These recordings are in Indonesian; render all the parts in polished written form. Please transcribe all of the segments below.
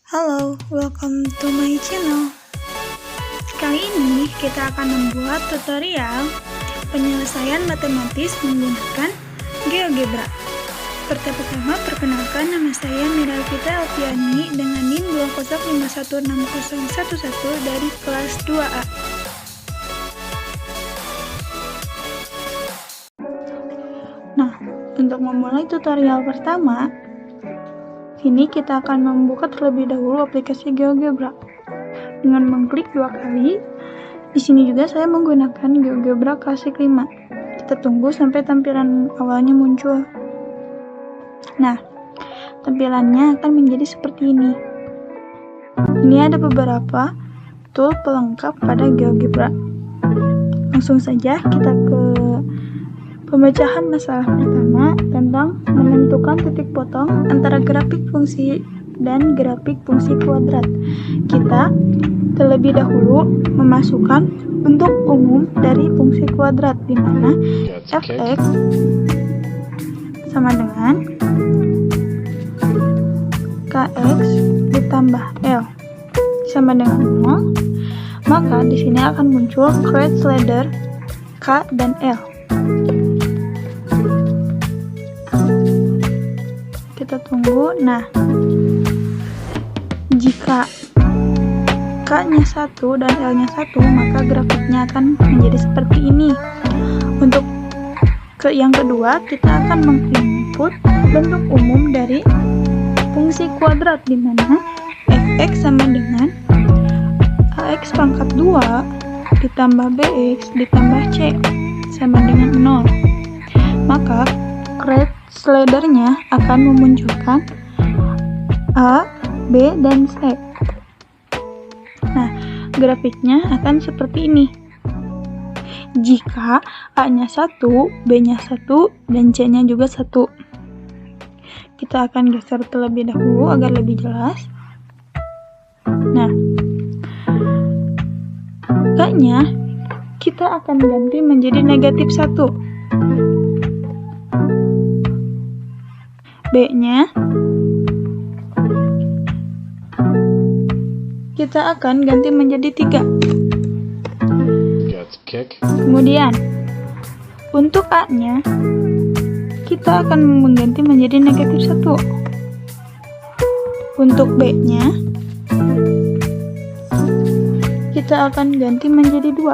Halo, welcome to my channel. Kali ini kita akan membuat tutorial penyelesaian matematis menggunakan GeoGebra. Pertama-tama perkenalkan, nama saya Miralvita Alfiani dengan NIM 205160111 dari kelas 2A. Nah, untuk memulai tutorial pertama, ini kita akan membuka terlebih dahulu aplikasi GeoGebra dengan mengklik 2 kali. Di sini juga saya menggunakan GeoGebra Classic 5. Kita tunggu sampai tampilan awalnya muncul. Nah, tampilannya akan menjadi seperti ini. Ini ada beberapa tool pelengkap pada GeoGebra. Langsung saja kita ke pembacahan masalah pertama tentang menentukan titik potong antara grafik fungsi dan grafik fungsi kuadrat. Kita terlebih dahulu memasukkan bentuk umum dari fungsi kuadrat, di mana fx sama dengan kx ditambah l sama dengan 0. Maka di sini akan muncul create slider k dan l. Kita tunggu. Nah, jika K-nya 1 dan L-nya 1, maka grafiknya akan menjadi seperti ini. Untuk yang kedua, kita akan menginput bentuk umum dari fungsi kuadrat, di mana fx sama dengan ax pangkat 2 ditambah bx ditambah c sama dengan 0. Maka create slidernya akan memunculkan A, B, dan C. Nah, grafiknya akan seperti ini. Jika A-nya 1, B-nya 1, dan C-nya juga 1. Kita akan geser terlebih dahulu agar lebih jelas. Nah, K-nya kita akan ganti menjadi negatif 1. B-nya kita akan ganti menjadi 3. Kemudian untuk A-nya kita akan mengganti menjadi negatif 1. Untuk B-nya kita akan ganti menjadi 2.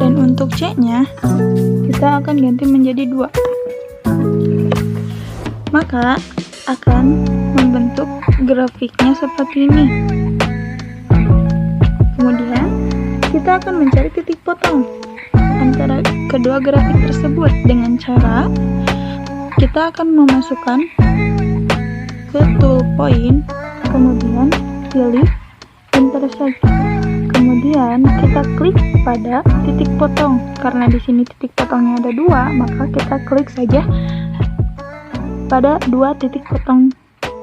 Dan untuk C-nya kita akan ganti menjadi 2. Maka akan membentuk grafiknya seperti ini. Kemudian kita akan mencari titik potong antara kedua grafik tersebut dengan cara kita akan memasukkan ke tool point, kemudian pilih intersect. Kemudian kita klik pada titik potong. Karena di sini titik potongnya ada 2, maka kita klik saja pada 2 titik potong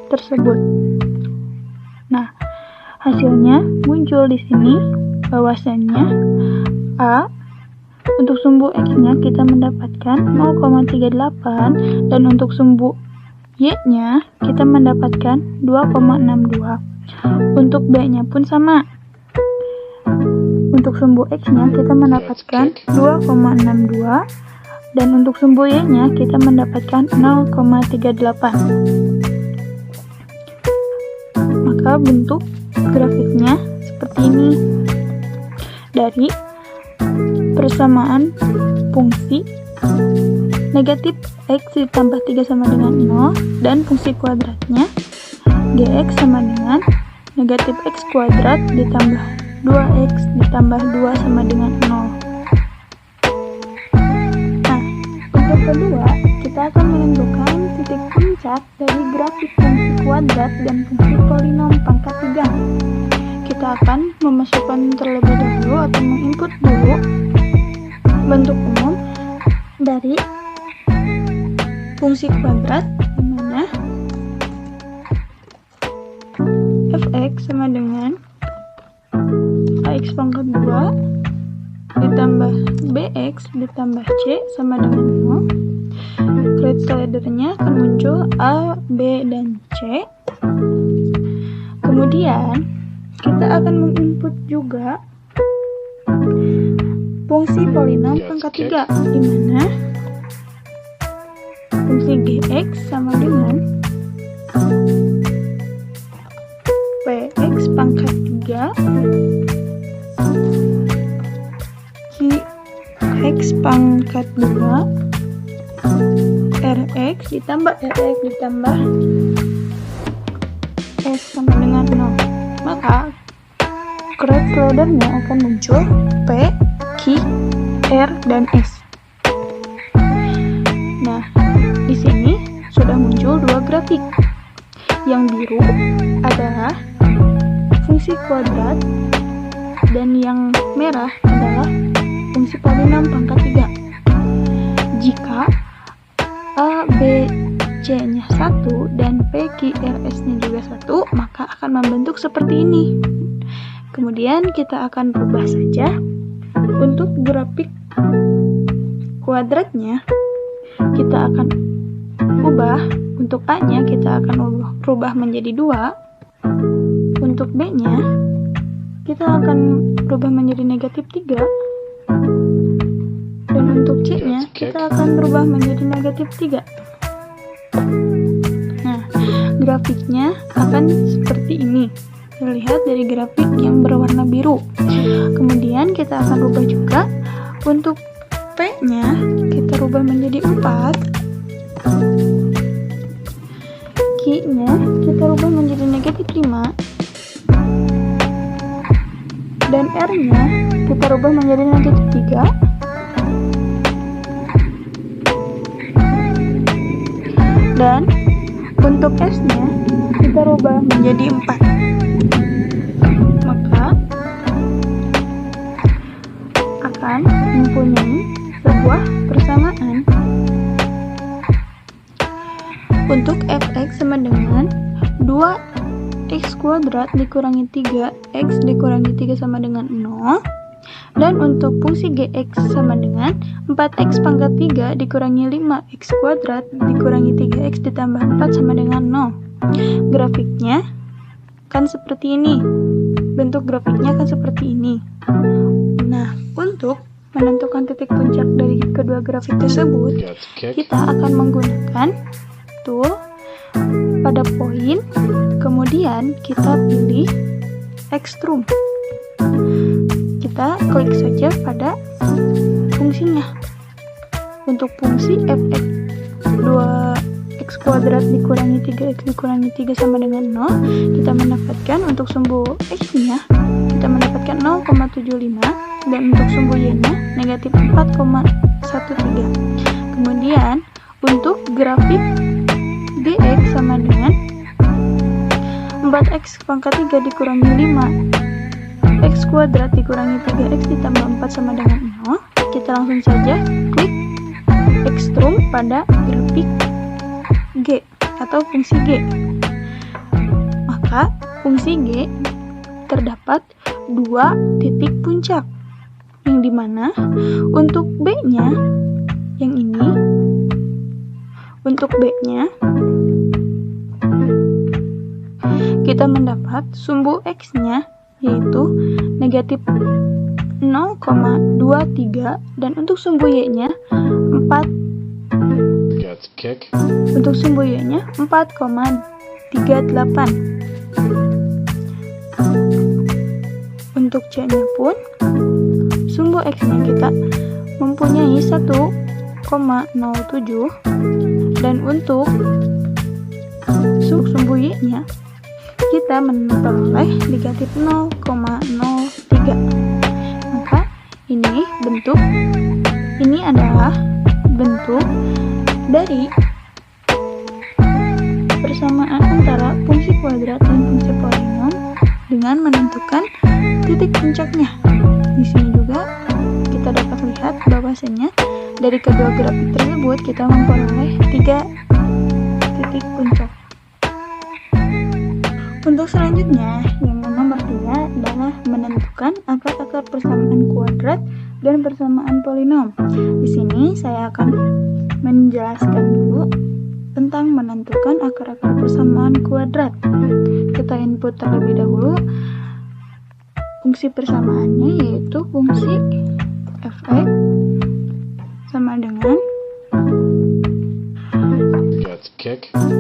tersebut. Nah, hasilnya muncul di sini bahwasannya A untuk sumbu X-nya kita mendapatkan 0,38 dan untuk sumbu Y-nya kita mendapatkan 2,62. Untuk B-nya pun sama. Untuk sumbu X-nya kita mendapatkan 2,62. Dan untuk sumbu Y-nya kita mendapatkan 0,38. Maka bentuk grafiknya seperti ini. Dari persamaan fungsi negatif X ditambah 3 sama dengan 0, dan fungsi kuadratnya Gx sama dengan negatif X kuadrat ditambah 2X ditambah 2 sama dengan 0. Kedua, kita akan menentukan titik puncak dari grafik fungsi kuadrat dan fungsi polinom pangkat 3. Kita akan memasukkan terlebih dahulu atau menginput dulu bentuk umum dari fungsi kuadrat, di mana fx sama dengan ax pangkat 2 ditambah bx ditambah c sama dengan 0. Create slidernya akan muncul A, B, dan C. Kemudian kita akan menginput juga fungsi polinom pangkat 3, di mana fungsi gx sama dengan px pangkat 3 qx pangkat 2 rx ditambah s sama dengan 0. Maka correct ordernya akan muncul p, q, r, dan s. Nah, di sini sudah muncul dua grafik. Yang biru adalah fungsi kuadrat dan yang merah adalah fungsi polinom pangkat 3. Jika a, b, c-nya 1 dan p, q, r, s-nya juga 1, maka akan membentuk seperti ini. Kemudian kita akan rubah saja untuk grafik kuadratnya. Kita akan ubah untuk a-nya, kita akan rubah menjadi 2. Untuk b-nya kita akan rubah menjadi negatif 3. Dan untuk c-nya kita akan rubah menjadi negatif 3. Nah, grafiknya akan seperti ini. Terlihat dari grafik yang berwarna biru. Kemudian kita akan rubah juga untuk p-nya, kita rubah menjadi 4. q-nya kita rubah menjadi negatif 5. Dan r-nya kita rubah menjadi negatif 3. Dan untuk s-nya kita rubah menjadi 4. Maka akan mempunyai sebuah persamaan. Untuk fx sama dengan 2x kuadrat dikurangi 3x dikurangi 3 sama dengan 0. Dan untuk fungsi gx sama dengan 4x pangkat 3 dikurangi 5x kuadrat dikurangi 3x ditambah 4 sama dengan 0. Grafiknya akan seperti ini. Bentuk grafiknya akan seperti ini. Nah, untuk menentukan titik puncak dari kedua grafik tersebut, kita akan menggunakan tool pada poin, kemudian kita pilih extrude. Kita klik saja pada fungsinya. Untuk fungsi fx 2x kuadrat dikurangi 3x dikurangi 3 sama dengan 0, kita mendapatkan untuk sumbu x-nya kita mendapatkan 0,75 dan untuk sumbu y-nya negatif 4,13. Kemudian untuk grafik gx sama dengan 4x pangkat 3 dikurangi 5 x kuadrat dikurangi 3x ditambah 4 sama dengan 0. Kita langsung saja klik extrude pada grafik G atau fungsi G. Maka fungsi G terdapat dua titik puncak, yang dimana untuk B-nya yang ini, untuk B-nya kita mendapat sumbu X-nya yaitu negatif 0,23 dan untuk sumbu Y-nya 4. Untuk sumbu Y-nya 4,38. Untuk C-nya pun sumbu X-nya kita mempunyai 1,07 dan untuk sumbu Y-nya kita memperoleh negatif 0,03. Maka ini adalah bentuk dari persamaan antara fungsi kuadrat dan fungsi polinom dengan menentukan titik puncaknya. Di sini juga kita dapat lihat bahwasanya dari kedua grafik tersebut kita memperoleh 3 titik puncak. Untuk selanjutnya, yang nomor 3 adalah menentukan akar-akar persamaan kuadrat dan persamaan polinom. Di sini saya akan menjelaskan dulu tentang menentukan akar-akar persamaan kuadrat. kita input terlebih dahulu fungsi persamaannya, yaitu fungsi f(x) sama dengan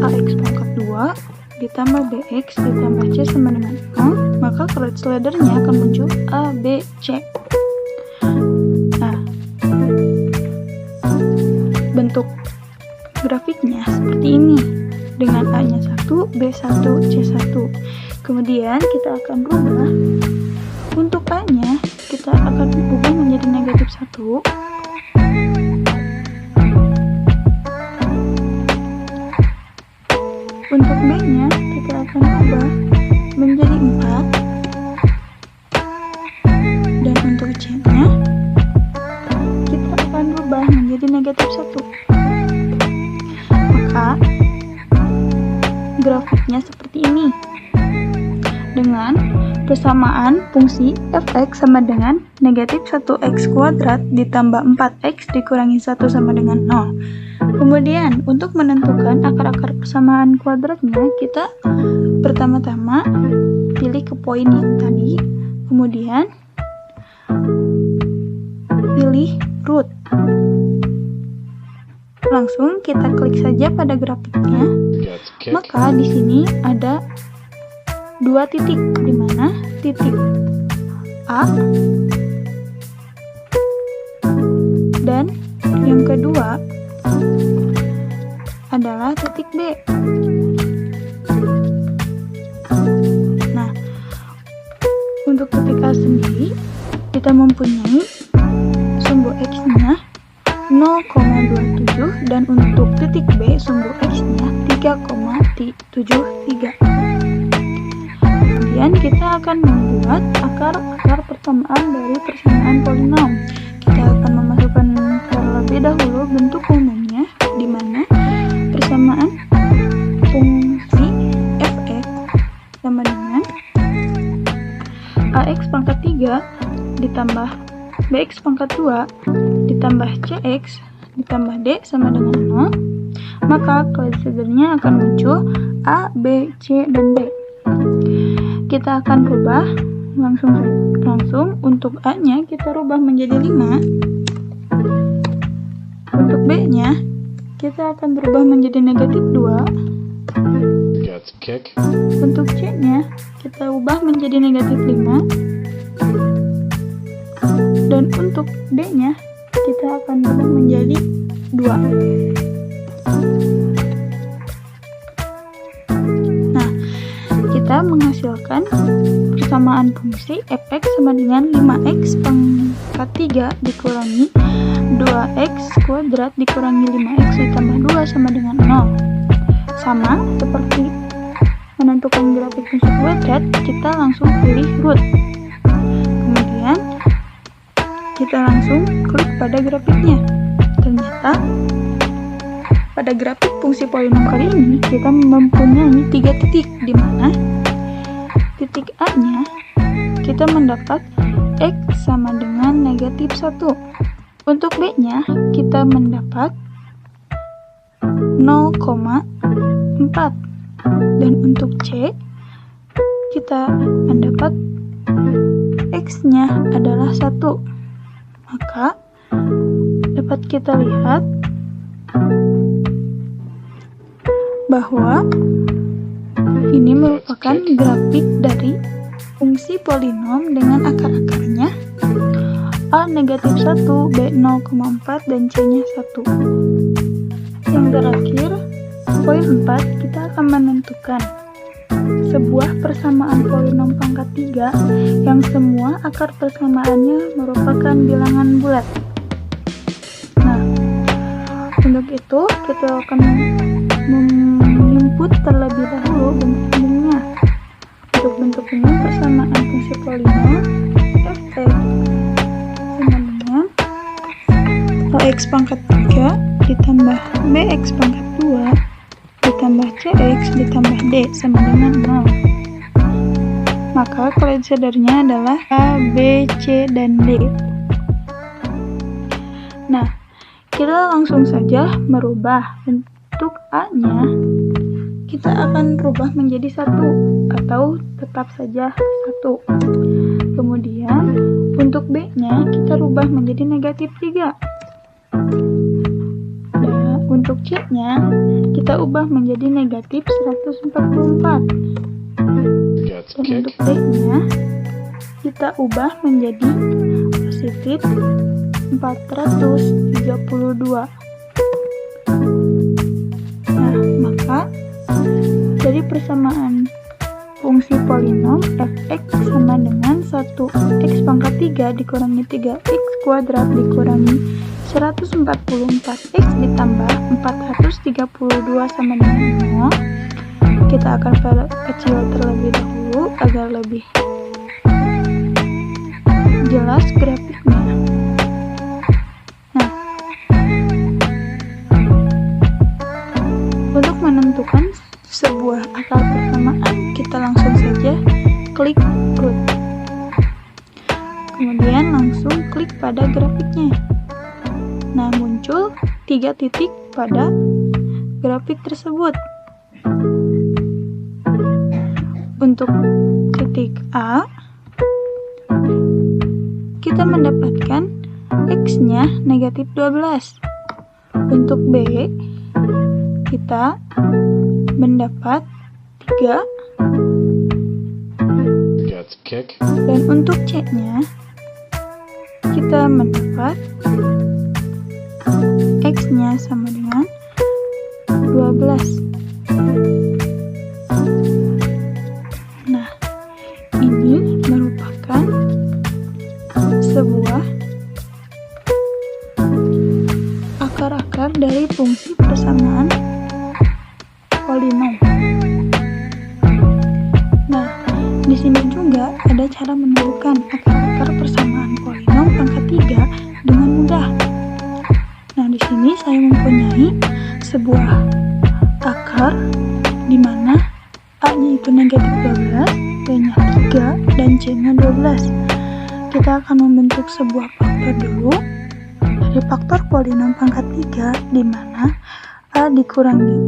ax pangkat 2 ditambah bx ditambah c sama dengan 0, maka Kreuz-Ledernya akan muncul a, b, c. Nah, bentuk grafiknya seperti ini dengan a-nya 1, b1, c1. Kemudian kita akan rubah untuk a-nya, kita akan ubah menjadi negatif 1. Untuk b-nya kita akan ubah menjadi 4. Dan untuk c-nya kita akan ubah menjadi negatif 1. Maka grafiknya seperti ini dengan persamaan fungsi f(x) sama dengan negatif 1x kuadrat ditambah 4x dikurangi 1 sama dengan 0. Kemudian untuk menentukan akar-akar persamaan kuadratnya, kita pertama-tama pilih ke poin yang tadi, kemudian pilih root. Langsung kita klik saja pada grafiknya. Maka di sini ada 2 titik, di mana titik A dan yang kedua adalah titik B. Nah, untuk titik A sendiri kita mempunyai sumbu X-nya 0,27 dan untuk titik B sumbu X-nya 3,73. Kemudian kita akan membuat akar-akar persamaan dari persamaan polinom. Kita akan memasukkan terlebih dahulu bentuk umumnya, di mana persamaan fungsi f(x) sama dengan ax pangkat 3 ditambah bx pangkat 2 ditambah cx ditambah d sama dengan 0, maka Kreuz-Ledernya akan muncul a, b, c, dan d. Kita akan rubah langsung untuk a-nya kita rubah menjadi 5. Untuk b-nya kita akan berubah menjadi negatif 2. Untuk c-nya kita ubah menjadi negatif 5. Dan untuk d-nya kita akan berubah menjadi 2. Kita menghasilkan persamaan fungsi f(x) sama dengan 5x pangkat 3 dikurangi 2x kuadrat dikurangi 5x ditambah 2 sama dengan 0. Sama seperti menentukan grafik fungsi kuadrat, kita langsung pilih root. Kemudian kita langsung klik pada grafiknya. Ternyata pada grafik fungsi polinom kali ini kita mempunyai 3 titik, di mana titik A-nya kita mendapat X sama dengan negatif 1. Untuk B-nya kita mendapat 0,4. Dan untuk C kita mendapat X-nya adalah 1. Maka dapat kita lihat bahwa ini merupakan grafik dari fungsi polinom dengan akar-akarnya A negatif 1, B 0,4, dan C-nya 1. Yang terakhir, poin 4, kita akan menentukan sebuah persamaan polinom pangkat 3 yang semua akar persamaannya merupakan bilangan bulat. Nah, untuk itu kita akan input terlebih dahulu bentuk-bentuknya. Untuk bentuk umum persamaan fungsi polinom f(x) sama dengan ax pangkat 3 ditambah bx pangkat 2 ditambah cx ditambah d sama dengan 0. Maka Kreuz-Ledernya adalah a, b, c, dan d. Nah, kita langsung saja merubah bentuk A-nya. kita akan rubah menjadi 1 atau tetap saja 1. Kemudian untuk B-nya kita rubah menjadi negatif 3. Dan untuk C-nya kita ubah menjadi negatif 144. Dan untuk D-nya kita ubah menjadi positif 432. Nah, maka dari persamaan fungsi polinom f(x) sama dengan 1x pangkat 3 dikurangi 3x kuadrat dikurangi 144x ditambah 432 sama dengan 0. Kita akan kecil terlebih dahulu agar lebih jelas grafiknya. Nah, untuk menentukan sebuah akar persamaan, kita langsung saja klik root. Kemudian langsung klik pada grafiknya. Nah, muncul 3 titik pada grafik tersebut. Untuk titik A, kita mendapatkan X-nya negatif 12. Untuk B, kita mendapat 3. Dan untuk C-nya, kita mendapat X-nya sama dengan 12. Nah, ini merupakan sebuah akar-akar dari fungsi persamaan polinom. Nah, di sini juga ada cara menemukan akar-akar persamaan polinom pangkat 3 dengan mudah. Nah, di sini saya mempunyai sebuah akar di mana A-nya itu negatif 12, B-nya 3, dan C-nya 12. Kita akan membentuk sebuah faktor dulu dari faktor polinom pangkat 3 di mana A dikurangi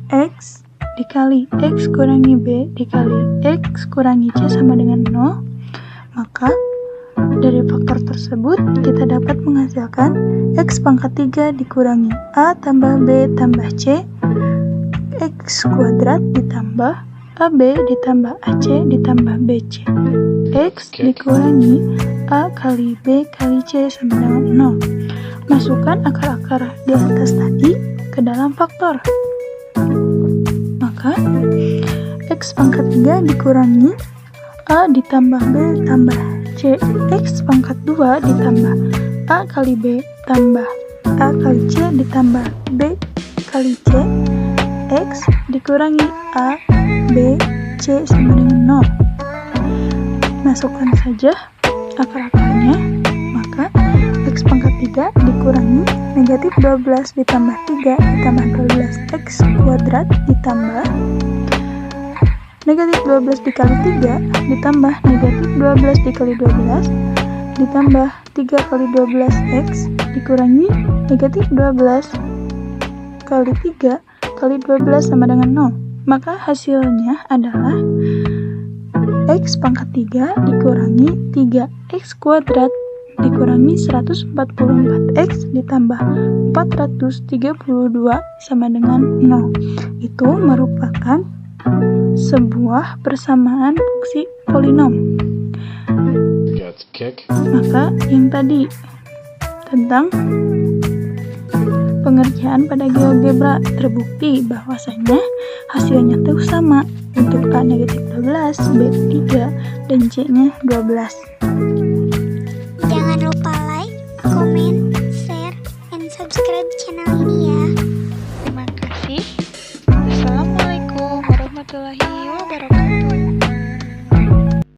X dikali X kurangi B dikali X kurangi C sama dengan 0. Maka dari faktor tersebut kita dapat menghasilkan X pangkat 3 dikurangi A tambah B tambah C X kuadrat ditambah AB ditambah AC ditambah BC X dikurangi A kali B kali C sama dengan 0. Masukkan akar-akar di atas tadi ke dalam faktor. Maka X pangkat 3 dikurangi A ditambah B tambah C X pangkat 2 ditambah A kali B tambah A kali C ditambah B kali C X dikurangi A B C sama dengan 0. Masukkan saja akar-akarnya. Maka X pangkat 3 dikurangi negatif 12 ditambah 3 ditambah 12 X kuadrat ditambah negatif 12 dikali 3 ditambah negatif 12 dikali 12 ditambah 3 kali 12 X dikurangi negatif 12 kali 3 kali 12 sama dengan 0. Maka hasilnya adalah X pangkat 3 dikurangi 3X kuadrat dikurangi 144X ditambah 432 sama dengan 0. Itu merupakan sebuah persamaan fungsi polinom. Maka yang tadi tentang pengerjaan pada GeoGebra terbukti bahwasanya hasilnya tuh sama untuk A negatif 12, B 3, dan C-nya 12. Jangan lupa like, comment, share, and subscribe channel ini ya. Terima kasih. Assalamualaikum warahmatullahi wabarakatuh.